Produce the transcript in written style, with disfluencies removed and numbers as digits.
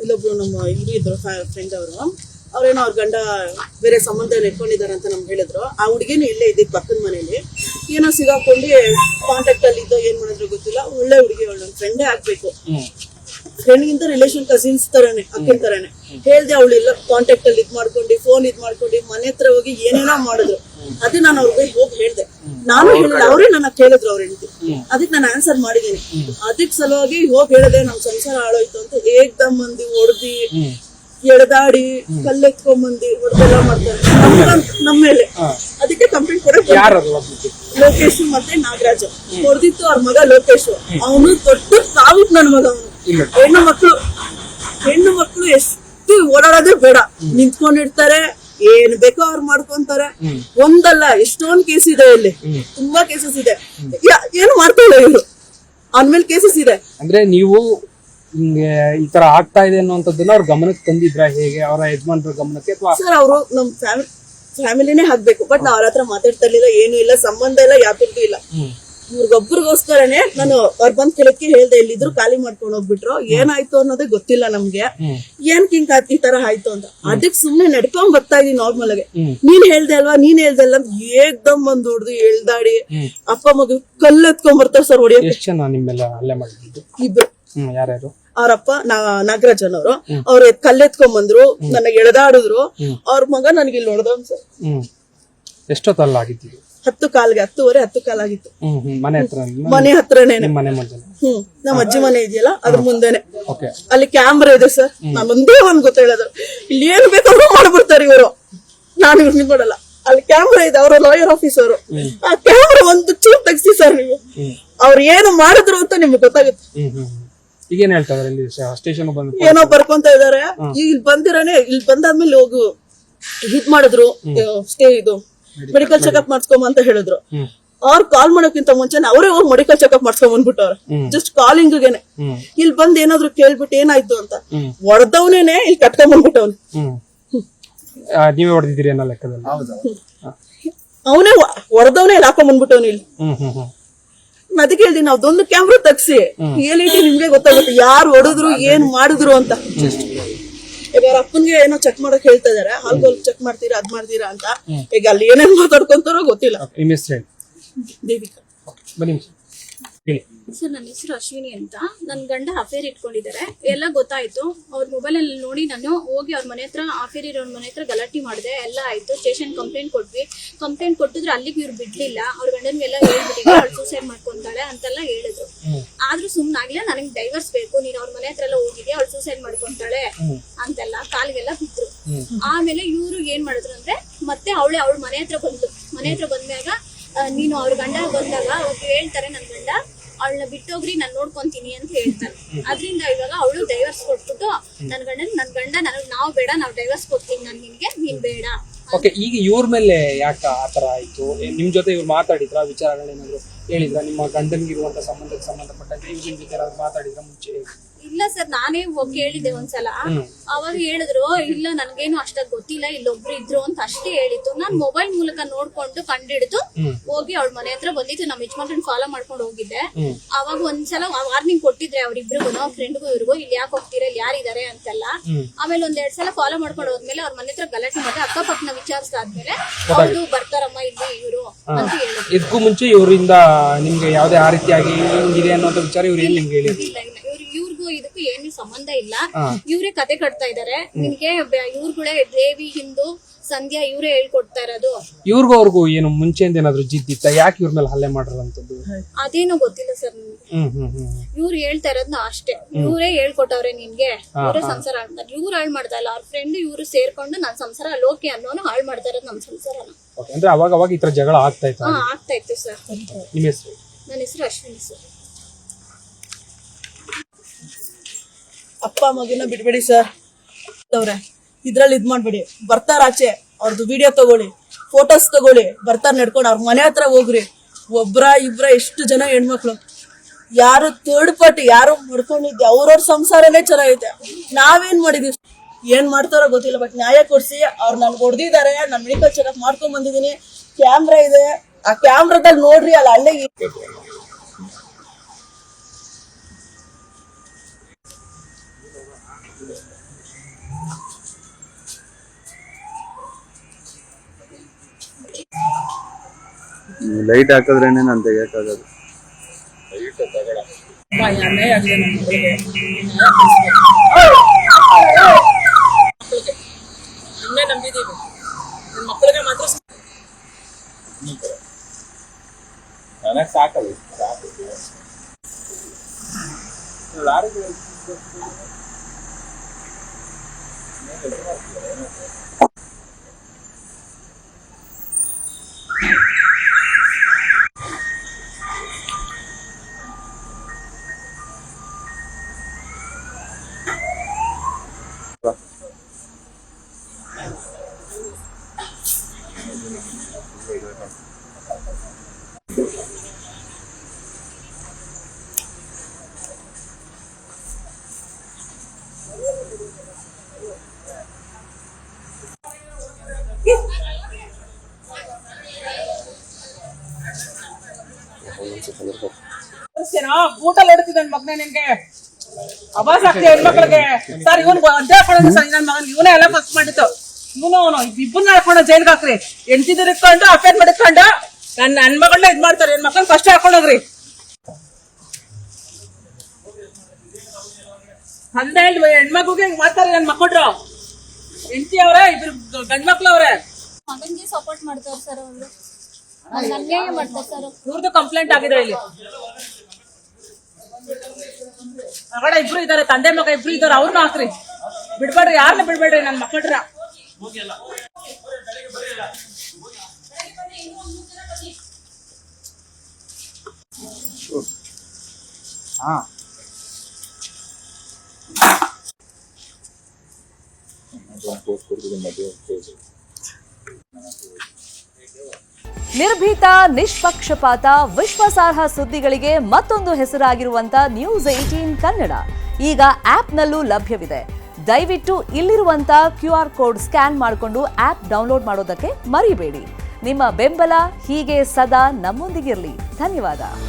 ಇಲ್ಲೊಬ್ರು ನಮ್ಮ ಇಲ್ಲಿ ಇದ್ರು ಫ್ರೆಂಡ್ ಅವ್ರೇನೋ ಅವ್ರ ಗಂಡ ಬೇರೆ ಸಂಬಂಧ ಇಟ್ಕೊಂಡಿದ್ದಾರೆ ಅಂತ ನಮ್ಗೆ ಹೇಳಿದ್ರು. ಆ ಹುಡುಗಿನೂ ಇಲ್ಲೇ ಇದ್ದಿದ್ದು ಪಕ್ಕದ ಮನೇಲಿ. ಏನೋ ಸಿಗಾಕೊಂಡು ಕಾಂಟ್ಯಾಕ್ಟ್ ಅಲ್ಲಿ ಇದ್ದೋ ಏನ್ ಮಾಡಿದ್ರು ಗೊತ್ತಿಲ್ಲ. ಒಳ್ಳೆ ಹುಡುಗಿ, ಒಳ್ಳೆ ಫ್ರೆಂಡೇ ಆಗ್ಬೇಕು. ಫ್ರೆಂಡ್ಗಿಂತ ರಿಲೇಷನ್ ಕಸಿನ್ಸ್ ತರಾನೆ, ಅಕ್ಕನ ತರಾನೆ. ಹೇಳ್ದೆ ಅವಳು ಇಲ್ಲ ಕಾಂಟ್ಯಾಕ್ಟ್ ಅಲ್ಲಿ ಮಾಡ್ಕೊಂಡು ಫೋನ್ ಮಾಡ್ಕೊಂಡು ಮನೆ ಹತ್ರ ಹೋಗಿ ಏನೇನೋ ಮಾಡಿದ್ರು. ಅದೇ ನಾನು ಅವ್ರಿಗೆ ಹೋಗಿ ಹೇಳ್ದೆ. ನಾನು ಹೇಳಿಲ್ಲ, ಅವರೇ ನನ್ನ ಕೇಳಿದ್ರು ಅವ್ರ ಹೆಂಡತಿ. ಅದಕ್ಕೆ ನಾನು ಆನ್ಸರ್ ಮಾಡಿದೀನಿ. ಅದಕ್ಕೆ ಸಲುವಾಗಿ ಹೋಗಿ ಹೇಳಿದೆ ನಮ್ ಸಂಸಾರ ಹಾಳೋಯ್ತು ಅಂತ. ಏಕ್ದಮ್ ಮಂದಿ ಹೊಡೆದಿ ಎಳೆದಾಡಿ ಕಲ್ಲೆತ್ಕೊಂಬಂದಿ ಹೊಡೆದೆಲ್ಲ ಮಾಡ್ತಾರೆ ನಮ್ಮ ಮೇಲೆ. ಅದಕ್ಕೆ ಕಂಪ್ಲೇಂಟ್ ಕೊಡಕ್ಕೆ ಲೋಕೇಶ್ ಮತ್ತೆ ನಾಗರಾಜ್ ಹೊಡೆದಿತ್ತು ಅವ್ರ ಮಗ ಲೋಕೇಶ್. ಅವನು ದೊಡ್ಡ ಕಾವಿಟ್ ನನ್ ಮಗ. ಅವನು ಹೆಣ್ಣು ಮಕ್ಳು ಎಷ್ಟು ಓಡಾಡೋದೇ ಬೇಡ, ನಿಂತ್ಕೊಂಡಿರ್ತಾರೆ, ಏನ್ ಬೇಕೋ ಅವ್ರು ಮಾಡ್ಕೊಂತಾರೆ. ಒಂದಲ್ಲ ಎಷ್ಟೊಂದ್ ಕೇಸ್ ಇದೆ ಇಲ್ಲಿ, ತುಂಬಾ ಕೇಸಸ್ ಇದೆ. ಏನು ಮಾಡ್ತಾಳೆ ಇವ್ರು, ಅಂದ್ಮೇಲೆ ಕೇಸಸ್ ಇದೆ. ಅಂದ್ರೆ ನೀವು ಹಿಂಗೆ ಈ ತರ ಆಗ್ತಾ ಇದೆ ಅನ್ನುವಂಥದ್ದನ್ನ ಅವ್ರ ಗಮನಕ್ಕೆ ತಂದಿದ್ರ ಹೇಗೆ, ಅವರ ಯಜಮಾನ್ರ ಗಮನಕ್ಕೆ? ಸರ್ ಅವರು ನಮ್ ಫ್ಯಾಮಿಲಿನೇ ಹಾಕ್ಬೇಕು, ಬಟ್ ನಾವ್ ಅವ್ರ ಹತ್ರ ಮಾತಾಡ್ತಾ ಇರ್ಲಿಲ್ಲ, ಏನು ಇಲ್ಲ, ಸಂಬಂಧ ಇಲ್ಲ, ಯಾವ್ದು ಇಲ್ಲ. ಇವ್ರಿಗೊಬ್ಬರಿಗೋಸ್ಕರನೇ ನಾನು ಅವ್ರ ಬಂದ್ ಕೆಳಕ್ಕೆ ಹೇಳ್ದೆ, ಇಲ್ಲಿದ್ರು ಖಾಲಿ ಮಾಡ್ಕೊಂಡು ಹೋಗ್ಬಿಟ್ರು. ಏನಾಯ್ತು ಅನ್ನೋದೇ ಗೊತ್ತಿಲ್ಲ ನಮ್ಗೆ, ಏನ್ ಕಿಂಗ್ ಈ ತರ ಆಯ್ತು ಅಂತ. ಅದಕ್ಕೆ ಸುಮ್ನೆ ನಡ್ಕೊಂಡ್ ಬರ್ತಾ ಇದೀನಿ ನಾರ್ಮಲ್ ಆಗಿ. ನೀನ್ ಹೇಳ್ದೆ ಅಲ್ವಾ ಏಕ್ದಮ್ ಬಂದ್ ಹೊಡ್ದು ಎಳ್ದಾಡಿ ಅಪ್ಪ ಮಗು ಕಲ್ಲೆತ್ಕೊಂಡ್ ಬರ್ತಾರೆ ಸರ್ ಹೊಡಿಯೋಕೆ. ಎಷ್ಟು ಜನ ನಿಮ್ಮೆಲ್ಲ ಹಲ್ಲೆ ಮಾಡಿದ್ದು? ಇಬ್ರು. ಯಾರ್ಯಾರು? ಅವ್ರಪ್ಪ ನಾಗರಾಜನ್ ಅವರು. ಅವ್ರು ಕಲ್ಲೆತ್ಕೊಂಡ್ ಬಂದ್ರು, ನನಗೆ ಎಳೆದಾಡಿದ್ರು. ಅವ್ರ ಮಗ ನನಗೆ ಇಲ್ಲಿ ಹೊಡೆದ ಸರ್. ಎಷ್ಟೊತ್ತಲ್ಲ ಆಗಿದ್ದು? 10:15 10 ಆಗಿತ್ತು. ಮನೆ ಹತ್ರನೇ. ನಮ್ಮ ಅಜ್ಜಿ ಮನೆ ಇದೆಯಲ್ಲ ಅದ್ರ ಮುಂದೆನೆ. ಅಲ್ಲಿ ಕ್ಯಾಮ್ರಾ ಇದೆ ಸರ್. ನಾನು ಒಂದೇ ಒಂದ್ ಗೊತ್ತೇಳೋದು, ಇಲ್ಲಿ ಏನ್ ಬೇಕಾದ್ರೂ ಮಾಡ್ಬಿಡ್ತಾರೆ ಇವರು. ನಾನು ಇವ್ರು ನಿಂತ್ಕೊಡಲ್ಲ. ಅಲ್ಲಿ ಕ್ಯಾಮ್ರಾ ಇದೆ, ಅವರು ಲಾಯರ್ ಆಫೀಸರ್. ಆ ಕ್ಯಾಮ್ರಾ ಒಂದು ಚೂರು ತೆಗ್ಸಿ ಸರ್ ನೀವು, ಅವ್ರು ಏನು ಮಾಡಿದ್ರು ಅಂತ ನಿಮ್ಗೆ ಗೊತ್ತಾಗುತ್ತೆ. ಈಗೇನ್ ಹೇಳ್ತಾರೆ ಸ್ಟೇಷನ್ ಏನೋ ಬರ್ಕೊಂತ ಇದಾರೆ. ಇಲ್ಲಿ ಬಂದಿರಾನೆ, ಇಲ್ಲಿ ಬಂದಾದ್ಮೇಲೆ ಹೋಗು ಹಿಟ್ ಮಾಡಿದ್ರು, ಸ್ಟೇ ಇದು ಮೆಡಿಕಲ್ ಚೆಕ್ಅಪ್ ಮಾಡ್ಸ್ಕೊಂಬ ಅಂತ ಹೇಳಿದ್ರು. ಅವ್ರು ಕಾಲ್ ಮಾಡೋಕ್ಕಿಂತ ಮುಂಚೆ ಅವರೇ ಹೋಗಿ ಮೆಡಿಕಲ್ ಚೆಕ್ಅಪ್ ಮಾಡ್ಸ್ಕೊಂಡ್ ಬಂದ್ಬಿಟ್ಟವ್ರ. ಜಸ್ಟ್ ಕಾಲಿಂಗ್ಗೆನೆ ಇಲ್ಲಿ ಬಂದ್ ಏನಾದ್ರು ಕೇಳ್ಬಿಟ್ಟು ಏನಾಯ್ತು ಅಂತ. ಹೊಡೆದವನೇನೆ ಇಲ್ಲಿ ಕಟ್ಕೊಂಡ್ ಬಂದ್ಬಿಟ್ಟವ್ನು. ನೀವೇ ಹೊಡೆದಿದ್ದೀರಿ ಅನ್ನೋ ಲೆಕ್ಕದಲ್ಲಿ? ಅವನೇ ಹೊಡೆದವನೇ ಇಲ್ಲಿ ಹಾಕೊಂಡ್ ಬಂದ್ಬಿಟ್ಟವ್ನು ಇಲ್ಲಿ. ಅದಕ್ಕೆ ಹೇಳ್ತೀನಿ, ನಾವ್ದೊಂದು ಕ್ಯಾಮ್ರಾ ತಗ್ಸಿ ಹೇಳಿಟ್ಟು ನಿಮ್ಗೆ ಗೊತ್ತಾಗುತ್ತೆ ಯಾರು ಹೊಡೆದ್ರು ಏನ್ ಮಾಡಿದ್ರು ಅಂತ. ಈಗ ಅವ್ರ ಅಪ್ಪನ್ಗೆ ಏನೋ ಚೆಕ್ ಮಾಡಕ್ ಹೇಳ್ತಾ ಇದಾರೆ, ಹಾಲ್ಗೋಲ್ ಚೆಕ್ ಮಾಡ್ತೀರಾ ಅದ್ ಮಾಡ್ತೀರಾ ಅಂತ. ಈಗ ಅಲ್ಲಿ ಏನೇನ್ ಮಾತಾಡ್ಕೊಂತಾರೋ ಗೊತ್ತಿಲ್ಲ. ದೇವಿಕಾ. ಸರ್, ನನ್ನ ಹೆಸರು ಅಶ್ವಿನಿ ಅಂತ. ನನ್ನ ಗಂಡ ಅಫೇರ್ ಇಟ್ಕೊಂಡಿದ್ದಾರೆ, ಎಲ್ಲ ಗೊತ್ತಾಯ್ತು. ಅವ್ರ ಮೊಬೈಲ್ ಅಲ್ಲಿ ನೋಡಿ ನಾನು ಹೋಗಿ ಅವ್ರ ಮನೆ ಹತ್ರ, ಅಫೇರ್ ಇರೋರ್ ಮನೆ ಹತ್ರ ಗಲಾಟೆ ಮಾಡಿದೆ. ಎಲ್ಲ ಆಯ್ತು, ಸ್ಟೇಷನ್ ಕಂಪ್ಲೇಂಟ್ ಕೊಟ್ವಿ. ಕಂಪ್ಲೇಂಟ್ ಕೊಟ್ಟಿದ್ರೆ ಅಲ್ಲಿಗೆ ಇವ್ರು ಬಿಡ್ಲಿಲ್ಲ. ಅವ್ರ ಗಂಡನ್ಗೆಲ್ಲ ಹೇಳ್ಬಿಟ್ಟಿದ್ರು, ಅವ್ಳು ಸೂಸೈಡ್ ಮಾಡ್ಕೊಂತಾಳೆ ಅಂತೆಲ್ಲ ಹೇಳಿದ್ರು. ಆದ್ರೂ ಸುಮ್ನಾಗ್ಲೇ ನನಗೆ ಡೈವರ್ಸ್ ಬೇಕು, ನೀನ್ ಅವ್ರ ಮನೆ ಹತ್ರ ಎಲ್ಲ ಹೋಗಿದ್ಯಾ, ಅವ್ಳು ಸೂಸೈಡ್ ಮಾಡ್ಕೊಂತಾಳೆ ಅಂತೆಲ್ಲ ಕಾಲಿಗೆಲ್ಲ ಬಿದ್ರು. ಆಮೇಲೆ ಇವ್ರು ಏನ್ ಮಾಡಿದ್ರು ಅಂದ್ರೆ, ಮತ್ತೆ ಅವಳ ಮನೆ ಹತ್ರ ಬಂದ್ಲು. ಮನೆ ಹತ್ರ ಬಂದ್ಮ್ಯಾಗ ನೀನು ಅವ್ರ ಗಂಡ ಬಂದಾಗ ಅವ್ರು ಹೇಳ್ತಾರೆ, ನನ್ ಗಂಡ ಅವಳನ್ನ ಬಿಟ್ಟೋಗ್ರಿ, ನಾನ್ ನೋಡ್ಕೊಂತೀನಿ ಅಂತ ಹೇಳ್ತಾರೆ. ಅದ್ರಿಂದ ಇವಾಗ ಅವಳು ಡೈವರ್ಸ್ ಕೊಟ್ಬಿಟ್ಟು ನನ್ ಗಂಡ ನಾವು ಬೇಡ, ನಾವ್ ಡೈವರ್ಸ್ ಕೊಡ್ತೀನಿ ನಾನು ನಿನ್ಗೆ, ನೀನ್ ಬೇಡ. ಓಕೆ, ಈಗ ಇವ್ರ ಮೇಲೆ ಯಾಕ ಆತರ ಆಯ್ತು? ನಿಮ್ ಜೊತೆ ಇವ್ರು ಮಾತಾಡಿದ್ರ, ವಿಚಾರಗಳೇನಾದ್ರು ಹೇಳಿದ್ರ? ನಿಮ್ಮ ಗಂಡನ್ಗಿರುವಂತ ಸಂಬಂಧಕ್ಕೆ ಸಂಬಂಧಪಟ್ಟಂತೆ ಇವ್ರ ಜೊತೆ ಏನಾದ್ರು ಮಾತಾಡಿದ್ರ ಮುಂಚೆ? ಇಲ್ಲ ಸರ್, ನಾನೇ ಕೇಳಿದೆ ಒಂದ್ಸಲ. ಅವಾಗ ಹೇಳಿದ್ರು, ಇಲ್ಲ ನನ್ಗೇನು ಅಷ್ಟಾಗ್ ಗೊತ್ತಿಲ್ಲ, ಇಲ್ಲೊಬ್ರು ಇದ್ರು ಅಂತ ಅಷ್ಟೇ ಹೇಳಿತ್ತು. ನಾನ್ ಮೊಬೈಲ್ ಮೂಲಕ ನೋಡ್ಕೊಂಡು ಕಂಡಿಡಿದು ಹೋಗಿ ಅವಳ ಮನೆ ಹತ್ರ ಬಂದಿತ್ತು. ನಮ್ಮ ಯಜಮಾನ್ರನ್ನ ಫಾಲೋ ಮಾಡ್ಕೊಂಡು ಹೋಗಿದ್ದೆ. ಅವಾಗ ಒಂದ್ಸಲ ವಾರ್ನಿಂಗ್ ಕೊಟ್ಟಿದ್ರೆ ಅವ್ರಿಬ್ರಿಗೂ, ಫ್ರೆಂಡ್ಗೂ ಇವ್ರಿಗೂ, ಇಲ್ಲಿ ಯಾಕೆ ಹೋಗ್ತೀರಾ, ಇಲ್ಲಿ ಯಾರಿದ್ದಾರೆ ಅಂತೆಲ್ಲ. ಆಮೇಲೆ 1-2 ಸಲ ಫಾಲೋ ಮಾಡ್ಕೊಂಡು ಹೋದ್ಮೇಲೆ ಅವ್ರ ಮನೆ ಹತ್ರ ಗಲಾಟೆ ಮಾಡಿ ಅಕ್ಕಪಕ್ಕನ ವಿಚಾರಿಸಾದ್ಮೇಲೆ ಅವ್ರು ಬರ್ತಾರಮ್ಮ ಇಲ್ಲಿ ಇವರು ಅಂತ ಹೇಳಿದ್ರು. ಇದಕ್ಕೂ ಮುಂಚೆ ಇವರಿಂದ ನಿಮ್ಗೆ ಯಾವ್ದೇ ಆ ರೀತಿಯಾಗಿ ಹಿಂಗಿದೆ ಅನ್ನೋ ವಿಚಾರ ಇವ್ರು ಏನ್ ನಿಮ್ಗೆ ಹೇಳಿದ್ರು? ಇವ್ರಿಗೂ ಇದಕ್ಕೂ ಏನು ಸಂಬಂಧ ಇಲ್ಲ. ಇವ್ರೇ ಕತೆ ಕಟ್ತಾ ಇದಾರೆ. ನಿನ್ಗೆ ಇವ್ರುಗಳೇ ದೇವಿ, ಹಿಂದೂ, ಸಂಧ್ಯಾ ಇವ್ರೇ ಹೇಳ್ಕೊಡ್ತಾ ಇರೋದು. ಇವ್ರಿಗೂ ಅವ್ರಿಗೂ ಏನು ಮುಂಚೆಯಿಂದ ಏನಾದ್ರು ಜಿದ್ದಿತ್ತ? ಯಾಕೆ ಇವ್ರ ಮೇಲೆ ಹಲ್ಲೆ ಮಾಡಿರೋಂಥದ್ದು ಅದೇನೋ ಗೊತ್ತಿಲ್ಲ ಸರ್. ಇವ್ರು ಹೇಳ್ತಾ ಇರೋದ್ನ ಅಷ್ಟೇ, ಇವ್ರೇ ಹೇಳ್ಕೊಟ್ಟವ್ರೆ ನಿನ್ಗೆ, ಇವ್ರೇ ಸಂಸಾರ ಆಗ್ತಾರೆ. ಇವ್ರು ಹಾಳು ಮಾಡ್ತಾ ಇಲ್ಲ, ಅವ್ರ ಫ್ರೆಂಡ್ ಇವ್ರು ಸೇರ್ಕೊಂಡು ನನ್ ಸಂಸಾರ ಲೋಕಿ ಅನ್ನೋನು ಹಾಳು ಮಾಡ್ತಾ ಇರೋದು ನಮ್ ಸಂಸಾರನ. ಅಂದ್ರೆ ಅವಾಗ ಈ ತರ ಜಗಳ ಆಗ್ತಾ ಇತ್ತು? ಆಗ್ತಾ ಇತ್ತು ಸರ್. ನಿಮ್ಮ ಹೆಸರು? ನನ್ನ ಹೆಸರು ಅಶ್ವಿನಿ ಸರ್. ಅಪ್ಪ ಮಗನ ಬಿಡ್ಬೇಡಿ ಸರ್. ಇದ್ರಲ್ಲಿ ಇದ್ ಮಾಡ್ಬೇಡಿ. ಬರ್ತಾರ ಆಚೆ, ಅವ್ರದ್ದು ವಿಡಿಯೋ ತಗೊಳ್ಳಿ, ಫೋಟೋಸ್ ತಗೊಳ್ಳಿ, ಬರ್ತಾರ ನಡ್ಕೊಂಡು ಅವ್ರ ಮನೆ ಹತ್ರ ಹೋಗ್ರಿ. ಒಬ್ರ ಇಬ್ರ ಎಷ್ಟು ಜನ ಹೆಣ್ಮಕ್ಳು, ಯಾರು ಥರ್ಡ್ ಪಾರ್ಟಿ ಯಾರು ಮಾಡ್ಕೊಂಡಿದ್ದೆ, ಅವ್ರವ್ರ ಸಂಸಾರನೇ ಚೆನ್ನಾಗೈತೆ. ನಾವೇನ್ ಮಾಡಿದೀವಿ, ಏನ್ ಮಾಡ್ತಾರೋ ಗೊತ್ತಿಲ್ಲ, ಬಟ್ ನ್ಯಾಯ ಕೊಡ್ಸಿ. ಅವ್ರು ನನ್ಗೆ ಹೊಡೆದಿದ್ದಾರೆ, ನಾನು ಮೆಡಿಕಲ್ ಚೆಕಪ್ ಮಾಡ್ಕೊಂಡ್ ಬಂದಿದ್ದೀನಿ. ಕ್ಯಾಮ್ರಾ ಇದೆ, ಆ ಕ್ಯಾಮ್ರಾದಲ್ಲಿ ನೋಡ್ರಿ, ಅಲ್ಲೇ ಲೈಟ್ ಹಾಕಿದ್ರೇನೆ ನಾನು ತೆಗಿಯಕ್ಕಾಗೋದು. ಅನ್ಯಾಯ ಆಗಿದೆ ನಮ್ಮ ಮಕ್ಕಳಿಗೆ. ನಿನ್ನೆ ನಂಬಿದೀವಿ ನನ್ನ ಮಕ್ಕಳಿಗೆ ಮಾತ್ರ ನನಗೆ ಸಾಕಲ್ಲ. ಊಟಲ್ಲಿ ಹೊಡ್ತಿದ್ದ ಮಗನೇ ನಿನ್ಗೆ ಅಭಾಸ ಆಗ್ತೀಯ ಹೆಣ್ಮಕ್ಳಿಗೆ. ಸರ್ ಇವನ್ ಅಜ್ಜ ಹಾಕೊಳ್ಳೋದು ಸರ್ ನನ್ನ ಮಗನ್ ಇವನೇ ಎಲ್ಲ ಫಸ್ಟ್ ಮಾಡಿತ್ತು. ಇವನು ಇಬ್ಬರನ್ನ ಹಾಕೊಂಡು ಜೈಲ್ಗೆ ಹಾಕ್ರಿ. ಹೆಂಡ್ತಿದ್ರು ಇಟ್ಕೊಂಡು ಅಫೇರ್ ಮಾಡಿಕೊಂಡು ನನ್ನ ಮಗಳನ್ನ ಇದ್ ಮಾಡ್ತಾರೆ. ಹೆಣ್ಮಕ್ಳನ್ನ ಫಸ್ಟ್ ಹಾಕೊಂಡೋಗ್ರಿ. ತಂದೆ ಹೆಣ್ಮಕ್ಳಿಗೆ ಹಿಂಗ್ ಮಾಡ್ತಾರೆ ನನ್ ಮಕ್ಕಳು. ಹೆಂಡತಿ ಅವ್ರೆ, ಇಬ್ರು ಗಂಡ್ಮಕ್ಳು ಅವ್ರೆ. ಮಗನ್ಗೆ ಸಪೋರ್ಟ್ ಮಾಡ್ತಾರೆ ಸರ್ ಅವರು. ನನ್ಗೆ ಮಾಡ್ತಾರೆ ಸರ್. ಇವ್ರದ್ದು ಕಂಪ್ಲೇಂಟ್ ಆಗಿದೆ ಇಲ್ಲಿ. ಮಗಳ ಇಬ್ರು ಇದಾರೆ, ತಂದೆ ಮಗ ಇಬ್ರು ಇದಾರೆ. ಅವ್ರನ್ನ ಹಾಕ್ರಿ, ಬಿಡ್ಬೇಡ್ರಿ, ಯಾರನ್ನ ಬಿಡ್ಬೇಡ್ರಿ ನನ್ ಮಕ್ಕಳ್ರ. ನಿರ್ಭೀತ, ನಿಷ್ಪಕ್ಷಪಾತ, ವಿಶ್ವಾಸಾರ್ಹ ಸುದ್ದಿಗಳಿಗೆ ಮತ್ತೊಂದು ಹೆಸರಾಗಿರುವಂತ ನ್ಯೂಸ್ 18 ಕನ್ನಡ ಈಗ ಆಪ್ನಲ್ಲೂ ಲಭ್ಯವಿದೆ. ದಯವಿಟ್ಟು ಇಲ್ಲಿರುವಂತ QR ಕೋಡ್ ಸ್ಕ್ಯಾನ್ ಮಾಡಿಕೊಂಡು ಆಪ್ ಡೌನ್ಲೋಡ್ ಮಾಡೋದಕ್ಕೆ ಮರಿಬೇಡಿ. ನಿಮ್ಮ ಬೆಂಬಲ ಹೀಗೆ ಸದಾ ನಮ್ಮೊಂದಿಗಿರಲಿ. ಧನ್ಯವಾದ.